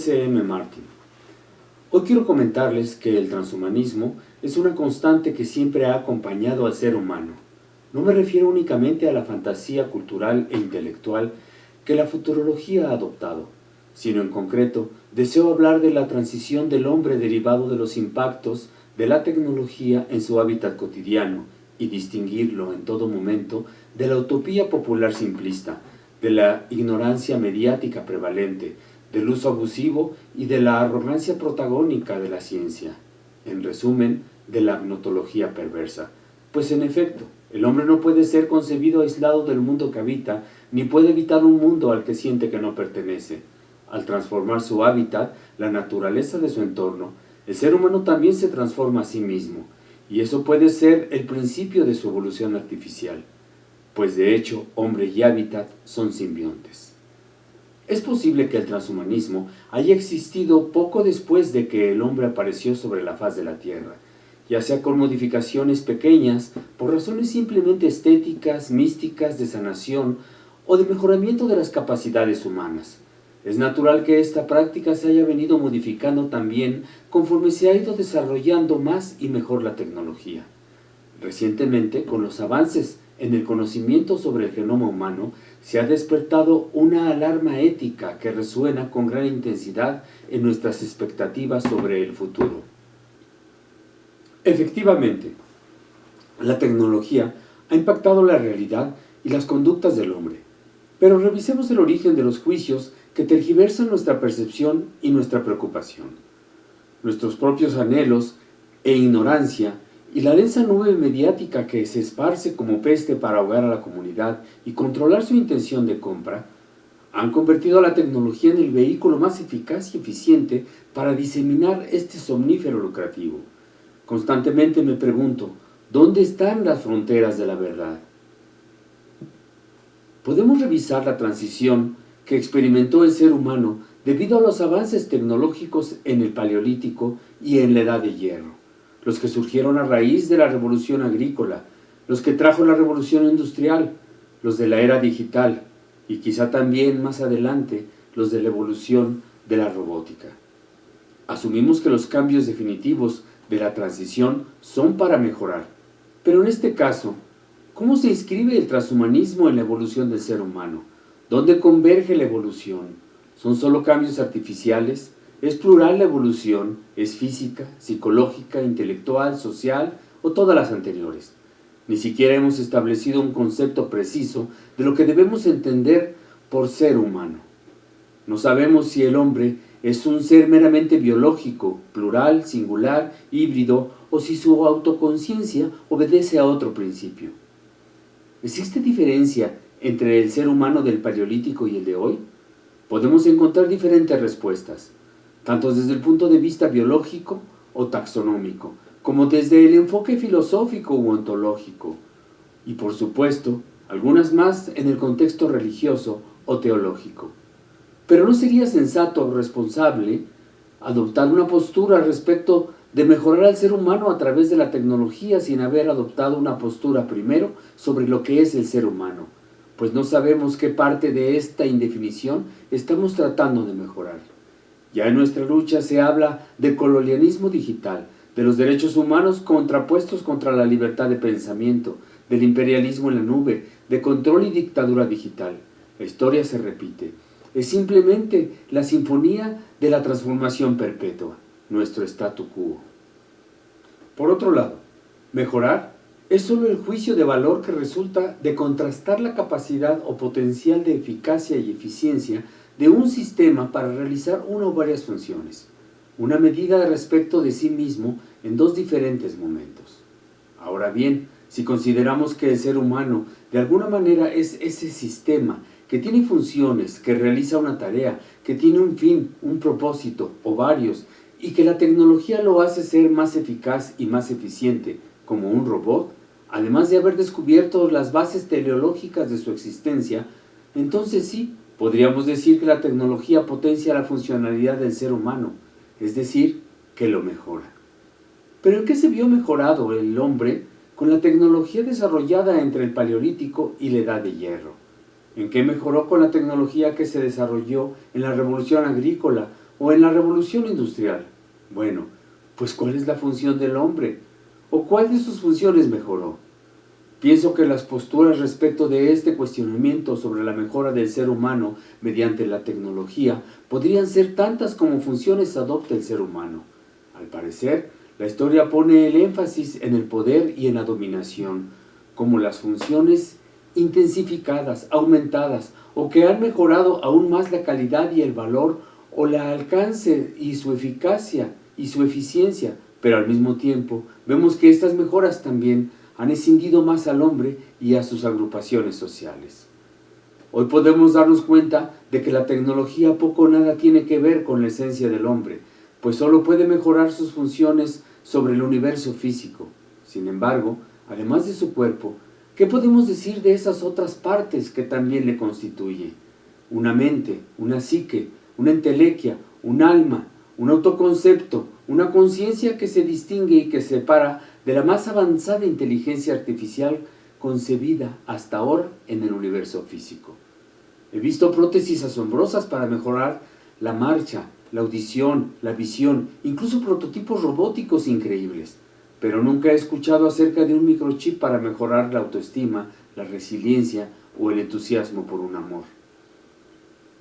S.M. Martin. Hoy quiero comentarles que el transhumanismo es una constante que siempre ha acompañado al ser humano. No me refiero únicamente a la fantasía cultural e intelectual que la futurología ha adoptado, sino en concreto deseo hablar de la transición del hombre derivado de los impactos de la tecnología en su hábitat cotidiano y distinguirlo en todo momento de la utopía popular simplista, de la ignorancia mediática prevalente, del uso abusivo y de la arrogancia protagónica de la ciencia. En resumen, de la gnotología perversa. Pues en efecto, el hombre no puede ser concebido aislado del mundo que habita, ni puede evitar un mundo al que siente que no pertenece. Al transformar su hábitat, la naturaleza de su entorno, el ser humano también se transforma a sí mismo, y eso puede ser el principio de su evolución artificial, pues de hecho, hombre y hábitat son simbiontes. Es posible que el transhumanismo haya existido poco después de que el hombre apareció sobre la faz de la Tierra, ya sea con modificaciones pequeñas, por razones simplemente estéticas, místicas, de sanación o de mejoramiento de las capacidades humanas. Es natural que esta práctica se haya venido modificando también conforme se ha ido desarrollando más y mejor la tecnología. Recientemente, con los avances en el conocimiento sobre el genoma humano, se ha despertado una alarma ética que resuena con gran intensidad en nuestras expectativas sobre el futuro. Efectivamente, la tecnología ha impactado la realidad y las conductas del hombre, pero revisemos el origen de los juicios que tergiversan nuestra percepción y nuestra preocupación. Nuestros propios anhelos e ignorancia y la densa nube mediática que se esparce como peste para ahogar a la comunidad y controlar su intención de compra, han convertido a la tecnología en el vehículo más eficaz y eficiente para diseminar este somnífero lucrativo. Constantemente me pregunto, ¿dónde están las fronteras de la verdad? Podemos revisar la transición que experimentó el ser humano debido a los avances tecnológicos en el Paleolítico y en la Edad de Hierro, los que surgieron a raíz de la revolución agrícola, los que trajo la revolución industrial, los de la era digital y quizá también más adelante los de la evolución de la robótica. Asumimos que los cambios definitivos de la transición son para mejorar, pero en este caso, ¿cómo se inscribe el transhumanismo en la evolución del ser humano? ¿Dónde converge la evolución? ¿Son solo cambios artificiales? ¿Es plural la evolución? ¿Es física, psicológica, intelectual, social o todas las anteriores? Ni siquiera hemos establecido un concepto preciso de lo que debemos entender por ser humano. No sabemos si el hombre es un ser meramente biológico, plural, singular, híbrido, o si su autoconciencia obedece a otro principio. ¿Existe diferencia entre el ser humano del Paleolítico y el de hoy? Podemos encontrar diferentes respuestas, tanto desde el punto de vista biológico o taxonómico, como desde el enfoque filosófico u ontológico, y por supuesto, algunas más en el contexto religioso o teológico. Pero ¿no sería sensato o responsable adoptar una postura respecto de mejorar al ser humano a través de la tecnología sin haber adoptado una postura primero sobre lo que es el ser humano? Pues no sabemos qué parte de esta indefinición estamos tratando de mejorar. Ya en nuestra lucha se habla de colonialismo digital, de los derechos humanos contrapuestos contra la libertad de pensamiento, del imperialismo en la nube, de control y dictadura digital. La historia se repite. Es simplemente la sinfonía de la transformación perpetua, nuestro statu quo. Por otro lado, mejorar es solo el juicio de valor que resulta de contrastar la capacidad o potencial de eficacia y eficiencia de un sistema para realizar una o varias funciones, una medida de respecto de sí mismo en dos diferentes momentos. Ahora bien, si consideramos que el ser humano de alguna manera es ese sistema que tiene funciones, que realiza una tarea, que tiene un fin, un propósito o varios, y que la tecnología lo hace ser más eficaz y más eficiente, como un robot, además de haber descubierto las bases teleológicas de su existencia, entonces sí, podríamos decir que la tecnología potencia la funcionalidad del ser humano, es decir, que lo mejora. ¿Pero en qué se vio mejorado el hombre con la tecnología desarrollada entre el Paleolítico y la Edad de Hierro? ¿En qué mejoró con la tecnología que se desarrolló en la Revolución Agrícola o en la revolución industrial. Bueno, pues ¿cuál es la función del hombre? ¿O cuál de sus funciones mejoró? Pienso que las posturas respecto de este cuestionamiento sobre la mejora del ser humano mediante la tecnología podrían ser tantas como funciones adopta el ser humano. Al parecer, la historia pone el énfasis en el poder y en la dominación, como las funciones intensificadas, aumentadas o que han mejorado aún más la calidad y el valor o el alcance y su eficacia y su eficiencia, pero al mismo tiempo vemos que estas mejoras también han escindido más al hombre y a sus agrupaciones sociales. Hoy podemos darnos cuenta de que la tecnología poco o nada tiene que ver con la esencia del hombre, pues solo puede mejorar sus funciones sobre el universo físico. Sin embargo, además de su cuerpo, ¿qué podemos decir de esas otras partes que también le constituye? Una mente, una psique, una entelequia, un alma, un autoconcepto, una conciencia que se distingue y que separa de la más avanzada inteligencia artificial concebida hasta ahora en el universo físico. He visto prótesis asombrosas para mejorar la marcha, la audición, la visión, incluso prototipos robóticos increíbles, pero nunca he escuchado acerca de un microchip para mejorar la autoestima, la resiliencia o el entusiasmo por un amor.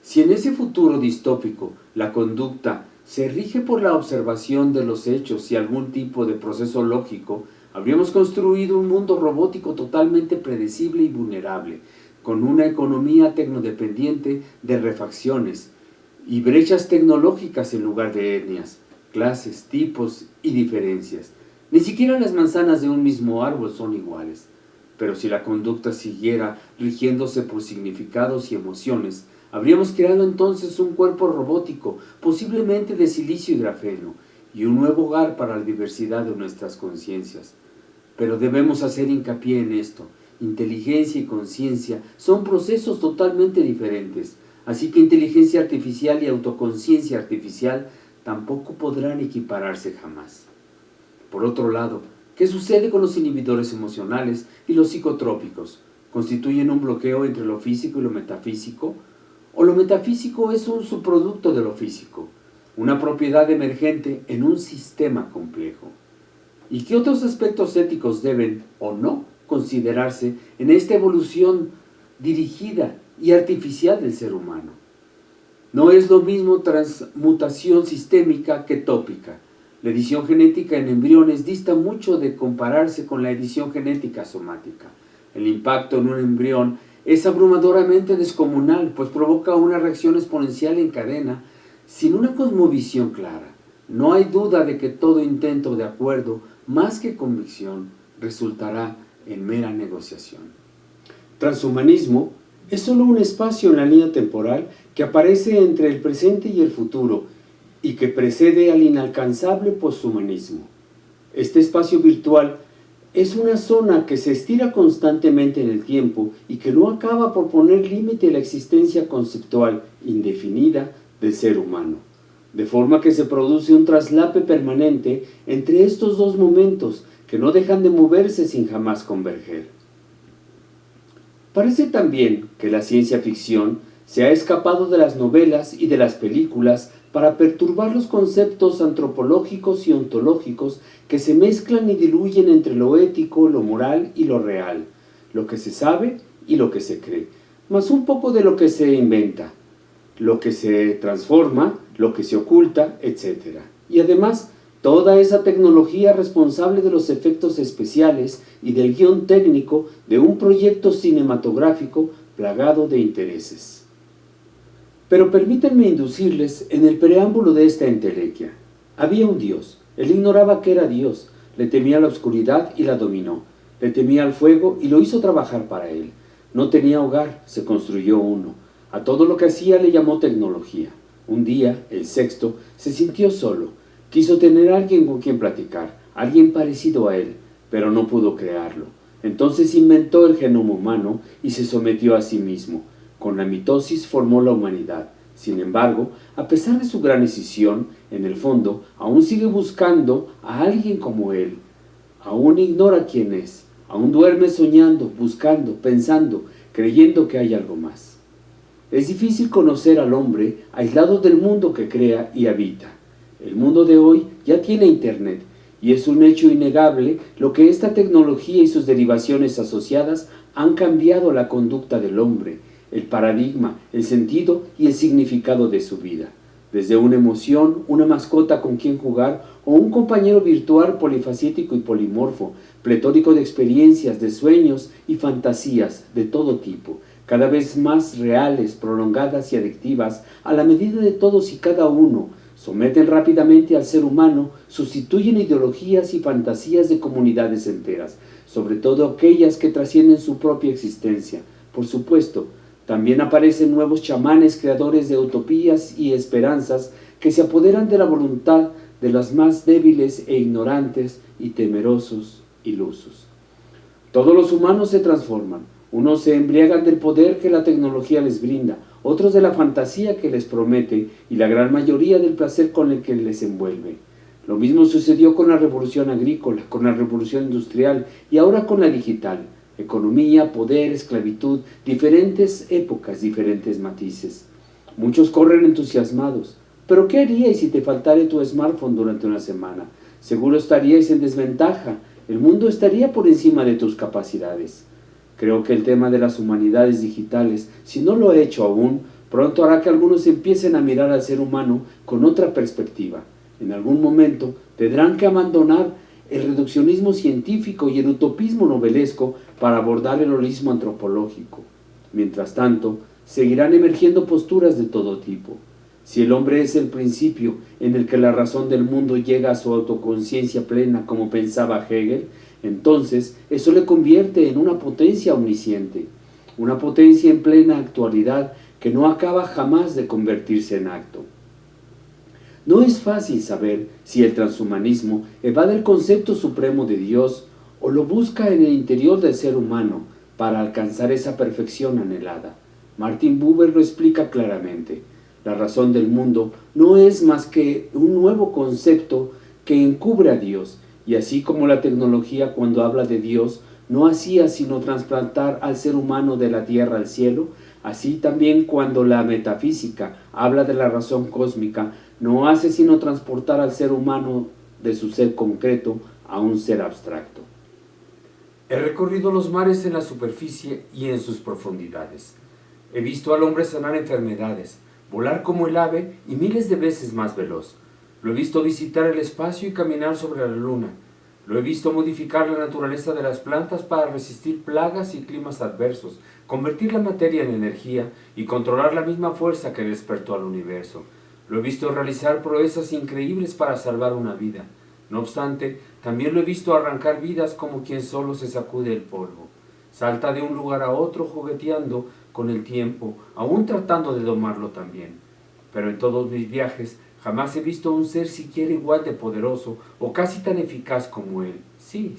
Si en ese futuro distópico la conducta se rige por la observación de los hechos y algún tipo de proceso lógico, habríamos construido un mundo robótico totalmente predecible y vulnerable, con una economía tecnodependiente de refacciones y brechas tecnológicas en lugar de etnias, clases, tipos y diferencias. Ni siquiera las manzanas de un mismo árbol son iguales. Pero si la conducta siguiera rigiéndose por significados y emociones, habríamos creado entonces un cuerpo robótico, posiblemente de silicio y grafeno, y un nuevo hogar para la diversidad de nuestras conciencias. Pero debemos hacer hincapié en esto. Inteligencia y conciencia son procesos totalmente diferentes, así que inteligencia artificial y autoconciencia artificial tampoco podrán equipararse jamás. Por otro lado, ¿qué sucede con los inhibidores emocionales y los psicotrópicos? ¿Constituyen un bloqueo entre lo físico y lo metafísico? ¿O lo metafísico es un subproducto de lo físico, una propiedad emergente en un sistema complejo? ¿Y qué otros aspectos éticos deben o no considerarse en esta evolución dirigida y artificial del ser humano? No es lo mismo transmutación sistémica que tópica. La edición genética en embriones dista mucho de compararse con la edición genética somática. El impacto en un embrión es abrumadoramente descomunal, pues provoca una reacción exponencial en cadena sin una cosmovisión clara. No hay duda de que todo intento de acuerdo, más que convicción, resultará en mera negociación. Transhumanismo es solo un espacio en la línea temporal que aparece entre el presente y el futuro y que precede al inalcanzable posthumanismo. Este espacio virtual es una zona que se estira constantemente en el tiempo y que no acaba por poner límite a la existencia conceptual indefinida del ser humano, de forma que se produce un traslape permanente entre estos dos momentos que no dejan de moverse sin jamás converger. Parece también que la ciencia ficción se ha escapado de las novelas y de las películas para perturbar los conceptos antropológicos y ontológicos que se mezclan y diluyen entre lo ético, lo moral y lo real, lo que se sabe y lo que se cree, más un poco de lo que se inventa, lo que se transforma, lo que se oculta, etc. Y además, toda esa tecnología responsable de los efectos especiales y del guión técnico de un proyecto cinematográfico plagado de intereses. Pero permítanme inducirles en el preámbulo de esta entelequia. Había un Dios. Él ignoraba que era Dios. Le temía la oscuridad y la dominó. Le temía al fuego y lo hizo trabajar para él. No tenía hogar, se construyó uno. A todo lo que hacía le llamó tecnología. Un día, el sexto, se sintió solo. Quiso tener a alguien con quien platicar, alguien parecido a él, pero no pudo crearlo. Entonces inventó el genoma humano y se sometió a sí mismo. Con la mitosis formó la humanidad. Sin embargo, a pesar de su gran decisión, en el fondo, aún sigue buscando a alguien como él. Aún ignora quién es. Aún duerme soñando, buscando, pensando, creyendo que hay algo más. Es difícil conocer al hombre aislado del mundo que crea y habita. El mundo de hoy ya tiene Internet y es un hecho innegable lo que esta tecnología y sus derivaciones asociadas han cambiado la conducta del hombre, el paradigma, el sentido y el significado de su vida. Desde una emoción, una mascota con quien jugar o un compañero virtual polifacético y polimorfo, pletórico de experiencias, de sueños y fantasías de todo tipo, cada vez más reales, prolongadas y adictivas, a la medida de todos y cada uno, someten rápidamente al ser humano, sustituyen ideologías y fantasías de comunidades enteras, sobre todo aquellas que trascienden su propia existencia. Por supuesto, también aparecen nuevos chamanes creadores de utopías y esperanzas que se apoderan de la voluntad de los más débiles e ignorantes y temerosos ilusos. Todos los humanos se transforman. Unos se embriagan del poder que la tecnología les brinda, otros de la fantasía que les promete y la gran mayoría del placer con el que les envuelve. Lo mismo sucedió con la revolución agrícola, con la revolución industrial y ahora con la digital. Economía, poder, esclavitud, diferentes épocas, diferentes matices. Muchos corren entusiasmados. ¿Pero qué haríais si te faltara tu smartphone durante una semana? Seguro estaríais en desventaja. El mundo estaría por encima de tus capacidades. Creo que el tema de las humanidades digitales, si no lo he hecho aún, pronto hará que algunos empiecen a mirar al ser humano con otra perspectiva. En algún momento tendrán que abandonar el reduccionismo científico y el utopismo novelesco para abordar el holismo antropológico. Mientras tanto, seguirán emergiendo posturas de todo tipo. Si el hombre es el principio en el que la razón del mundo llega a su autoconciencia plena, como pensaba Hegel, entonces eso le convierte en una potencia omnisciente, una potencia en plena actualidad que no acaba jamás de convertirse en acto. No es fácil saber si el transhumanismo evade el concepto supremo de Dios o lo busca en el interior del ser humano para alcanzar esa perfección anhelada. Martin Buber lo explica claramente. La razón del mundo no es más que un nuevo concepto que encubre a Dios, y así como la tecnología cuando habla de Dios no hacía sino trasplantar al ser humano de la tierra al cielo, así también cuando la metafísica habla de la razón cósmica no hace sino transportar al ser humano de su ser concreto a un ser abstracto. He recorrido los mares en la superficie y en sus profundidades. He visto al hombre sanar enfermedades, volar como el ave y miles de veces más veloz. Lo he visto visitar el espacio y caminar sobre la luna. Lo he visto modificar la naturaleza de las plantas para resistir plagas y climas adversos, convertir la materia en energía y controlar la misma fuerza que despertó al universo. Lo he visto realizar proezas increíbles para salvar una vida. No obstante, también lo he visto arrancar vidas como quien solo se sacude el polvo. Salta de un lugar a otro jugueteando con el tiempo, aún tratando de domarlo también. Pero en todos mis viajes jamás he visto un ser siquiera igual de poderoso o casi tan eficaz como él. Sí,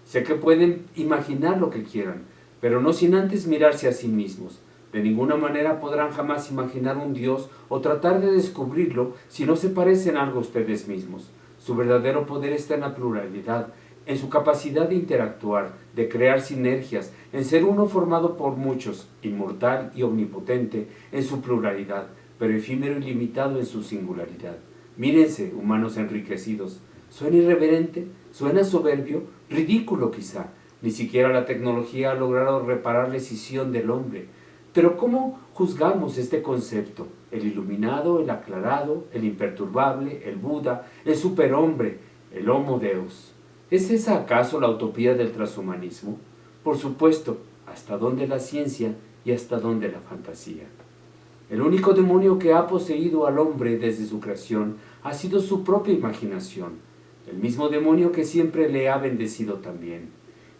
sé que pueden imaginar lo que quieran, pero no sin antes mirarse a sí mismos. De ninguna manera podrán jamás imaginar un Dios o tratar de descubrirlo si no se parecen algo a ustedes mismos. Su verdadero poder está en la pluralidad, en su capacidad de interactuar, de crear sinergias, en ser uno formado por muchos, inmortal y omnipotente en su pluralidad, pero efímero y limitado en su singularidad. Mírense, humanos enriquecidos. ¿Suena irreverente? ¿Suena soberbio? Ridículo quizá. Ni siquiera la tecnología ha logrado reparar la escisión del hombre. Pero ¿cómo juzgamos este concepto? El iluminado, el aclarado, el imperturbable, el Buda, el superhombre, el Homo Deus. ¿Es esa acaso la utopía del transhumanismo? Por supuesto, ¿hasta dónde la ciencia y hasta dónde la fantasía? El único demonio que ha poseído al hombre desde su creación ha sido su propia imaginación, el mismo demonio que siempre le ha bendecido también.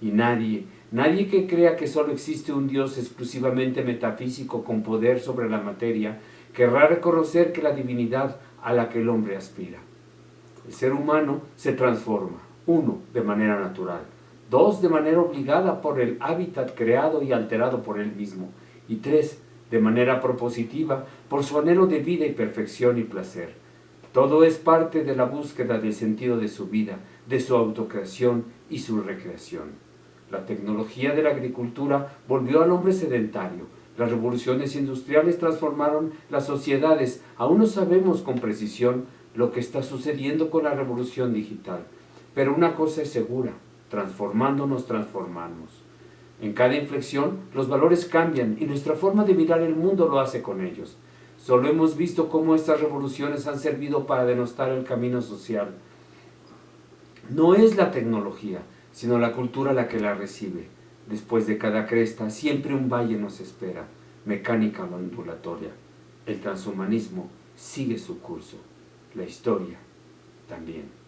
Y nadie que crea que solo existe un Dios exclusivamente metafísico con poder sobre la materia, querrá reconocer que la divinidad a la que el hombre aspira. El ser humano se transforma, 1, de manera natural, 2, de manera obligada por el hábitat creado y alterado por él mismo, y 3, de manera propositiva por su anhelo de vida y perfección y placer. Todo es parte de la búsqueda del sentido de su vida, de su autocreación y su recreación. La tecnología de la agricultura volvió al hombre sedentario, Las revoluciones industriales transformaron las sociedades. Aún no sabemos con precisión lo que está sucediendo con la revolución digital. Pero una cosa es segura: transformándonos, transformamos. En cada inflexión, los valores cambian y nuestra forma de mirar el mundo lo hace con ellos. Solo hemos visto cómo estas revoluciones han servido para denostar el camino social. No es la tecnología, sino la cultura la que la recibe. Después de cada cresta, siempre un valle nos espera, mecánica o ondulatoria. El transhumanismo sigue su curso. La historia también.